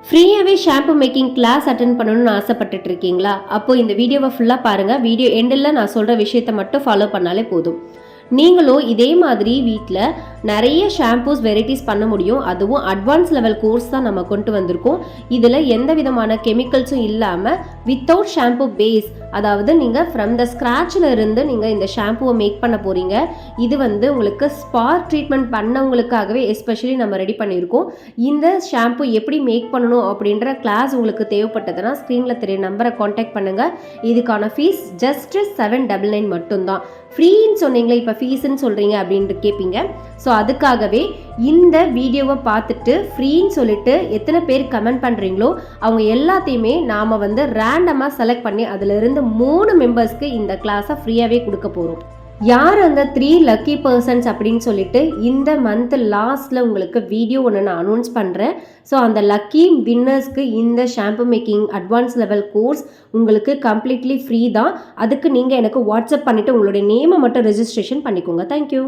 ஃப்ரீயாகவே shampoo making class attend பண்ணணும்னு ஆசைப்பட்டுட்டு இருக்கீங்களா? அப்போ இந்த வீடியோவை ஃபுல்லாக பாருங்கள். வீடியோ எண்டில் நான் சொல்கிற விஷயத்தை மட்டும் ஃபாலோ பண்ணாலே போதும். நீங்களும் இதே மாதிரி வீட்டில் நிறைய ஷாம்பூஸ் வெரைட்டிஸ் பண்ண முடியும். அதுவும் அட்வான்ஸ் லெவல் கோர்ஸ் தான் நம்ம கொண்டு வந்திருக்கோம். இதில் எந்த விதமான கெமிக்கல்ஸும் இல்லாமல் வித்தவுட் ஷாம்பு பேஸ், அதாவது நீங்கள் ஃப்ரம் த ஸ்க்ராட்சில் இருந்து நீங்கள் இந்த ஷாம்புவை மேக் பண்ண போகிறீங்க. இது உங்களுக்கு ஸ்பார்க் ட்ரீட்மெண்ட் பண்ணவங்களுக்காகவே எஸ்பெஷலி நம்ம ரெடி பண்ணியிருக்கோம். இந்த ஷாம்பு எப்படி மேக் பண்ணணும் அப்படின்ற கிளாஸ் உங்களுக்கு தேவைப்பட்டதுன்னா ஸ்க்ரீனில் தெரிய நம்பரை காண்டாக்ட் பண்ணுங்கள். இதுக்கான ஃபீஸ் ஜஸ்ட் 799 மட்டும்தான். ஃப்ரீன்னு சொன்னீங்களே, இப்போ ஃபீஸ்ன்னு சொல்கிறீங்க அப்படின்ட்டு கேட்பீங்க. ஸோ அதுக்காகவே இந்த வீடியோவை பார்த்துட்டு ஃப்ரீன்னு சொல்லிட்டு எத்தனை பேர் கமெண்ட் பண்ணுறீங்களோ அவங்க எல்லாத்தையுமே நாம் ரேண்டமாக செலக்ட் பண்ணி அதிலிருந்து 3 மெம்பர்ஸ்க்கு இந்த கிளாஸை ஃப்ரீயாகவே கொடுக்க போகிறோம். யார் அந்த 3 லக்கி பர்சன்ஸ் அப்படின்னு சொல்லிட்டு இந்த மந்த் லாஸ்ட்டில் உங்களுக்கு வீடியோ ஒன்று நான் அனௌன்ஸ் பண்ணுறேன். ஸோ அந்த லக்கி வின்னர்ஸ்க்கு இந்த shampoo making advance level course உங்களுக்கு கம்ப்ளீட்லி ஃப்ரீ தான். அதுக்கு நீங்கள் எனக்கு வாட்ஸ்அப் பண்ணிவிட்டு உங்களுடைய நேமை மட்டும் ரெஜிஸ்ட்ரேஷன் பண்ணிக்கோங்க. தேங்க்யூ.